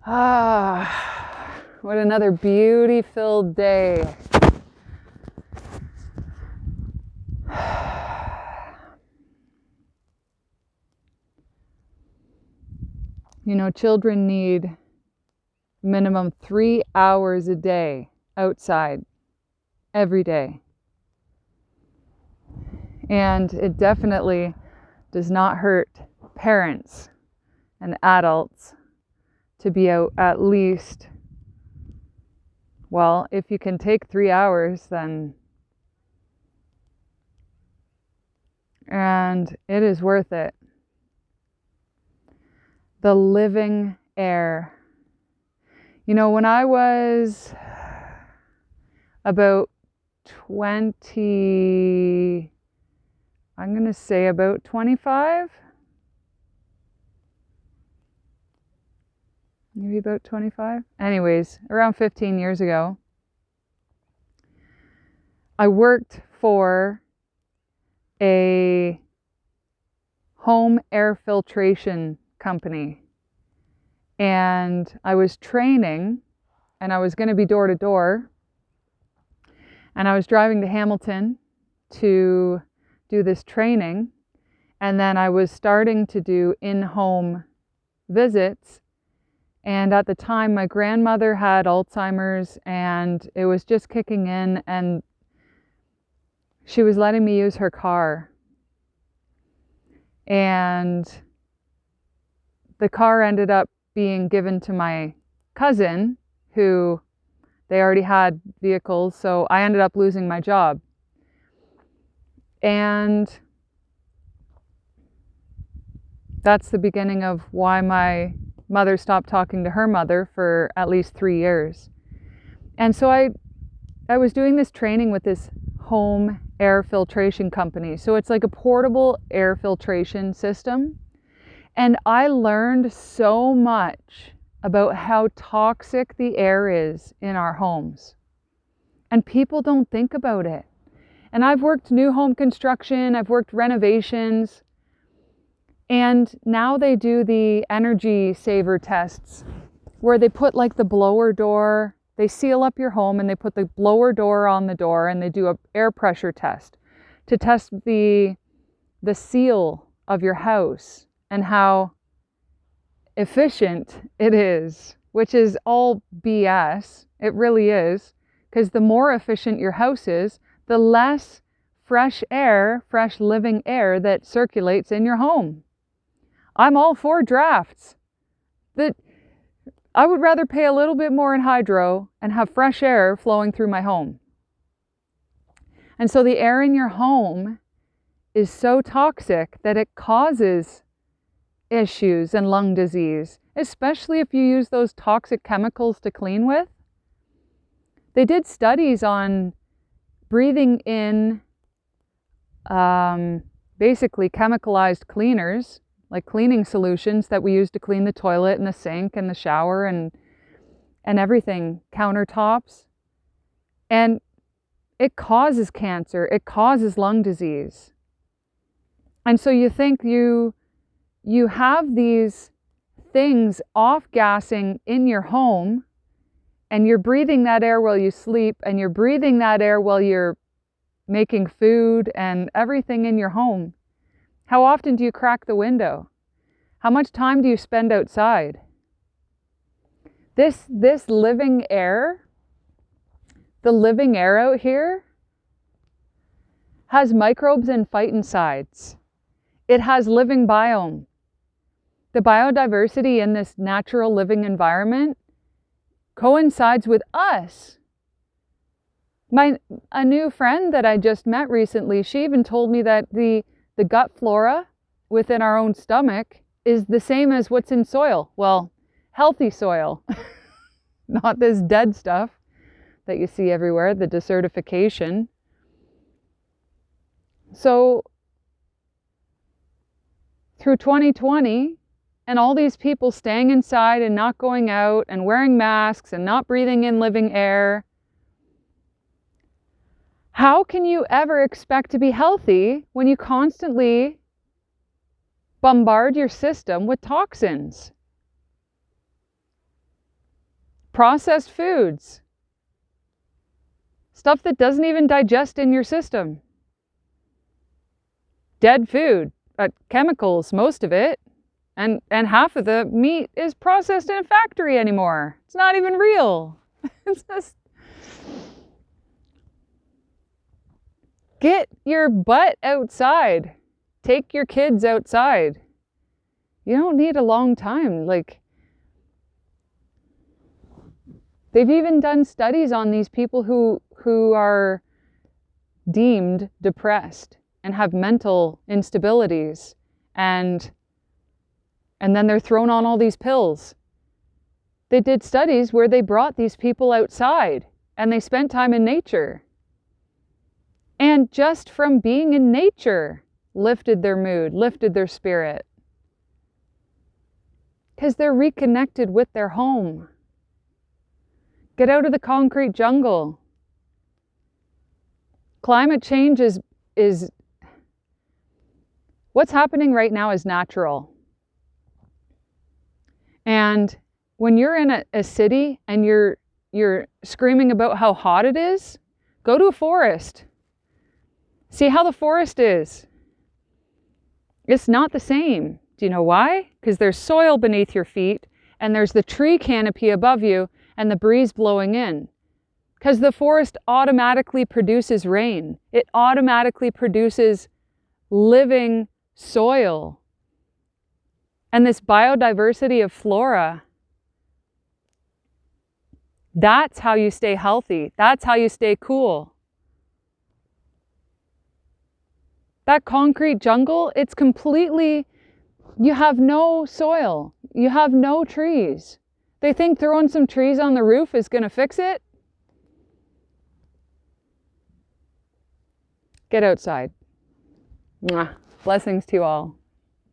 What another beauty-filled day. You know, children need minimum 3 hours a day outside every day. And it definitely does not hurt parents and adults to be out at least, well, if you can take 3 hours, then, and it is worth it. The living air. You know, when I was about 20, I'm going to say about 25, maybe about 25. Anyways, around 15 years ago, I worked for a home air filtration company. And I was training, and I was going to be door to door. And I was driving to Hamilton to do this training. And then I was starting to do in-home visits. And at the time, my grandmother had Alzheimer's, and it was just kicking in, and she was letting me use her car. And the car ended up being given to my cousin, who they already had vehicles, so I ended up losing my job. And that's the beginning of why my mother stopped talking to her mother for at least 3 years. And so I was doing this training with this home air filtration company. So it's like a portable air filtration system. And I learned so much about how toxic the air is in our homes. And people don't think about it. And I've worked new home construction, I've worked renovations, and now they do the energy saver tests where they put like the blower door, they seal up your home and they put the blower door on the door, and they do an air pressure test to test the seal of your house and how efficient it is, which is all BS. It really is, because the more efficient your house is, the less fresh air, fresh living air that circulates in your home. I'm all for drafts. I would rather pay a little bit more in hydro and have fresh air flowing through my home. And so the air in your home is so toxic that it causes issues and lung disease, especially if you use those toxic chemicals to clean with. They did studies on breathing in basically chemicalized cleaners, like cleaning solutions that we use to clean the toilet and the sink and the shower and everything, countertops. And it causes cancer, it causes lung disease. And so you think you have these things off-gassing in your home, and you're breathing that air while you sleep, and you're breathing that air while you're making food and everything in your home. How often do you crack the window? How much time do you spend outside? This living air, the living air out here, has microbes and phytoncides. It has living biome. The biodiversity in this natural living environment coincides with us. A new friend that I just met recently, she even told me that the gut flora within our own stomach is the same as what's in soil. Well, healthy soil, not this dead stuff that you see everywhere, the desertification. So through 2020, and all these people staying inside and not going out and wearing masks and not breathing in living air, how can you ever expect to be healthy when you constantly bombard your system with toxins? processed foods, stuff that doesn't even digest in your system, dead food, chemicals, most of it, and half of the meat is processed in a factory anymore. It's not even real. It's just, get your butt outside. Take your kids outside. You don't need a long time. Like, they've even done studies on these people who are deemed depressed and have mental instabilities, and then they're thrown on all these pills. They did studies where they brought these people outside and they spent time in nature. And just from being in nature lifted their mood, lifted their spirit. Because they're reconnected with their home. Get out of the concrete jungle. Climate change is what's happening right now is natural. And when you're in a city and you're screaming about how hot it is, go to a forest. See how the forest is. It's not the same. Do you know why? Because there's soil beneath your feet and there's the tree canopy above you and the breeze blowing in. Because the forest automatically produces rain. It automatically produces living soil. And this biodiversity of flora, that's how you stay healthy. That's how you stay cool. That concrete jungle, it's completely, you have no soil. You have no trees. They think throwing some trees on the roof is going to fix it. Get outside. Mwah. Blessings to you all.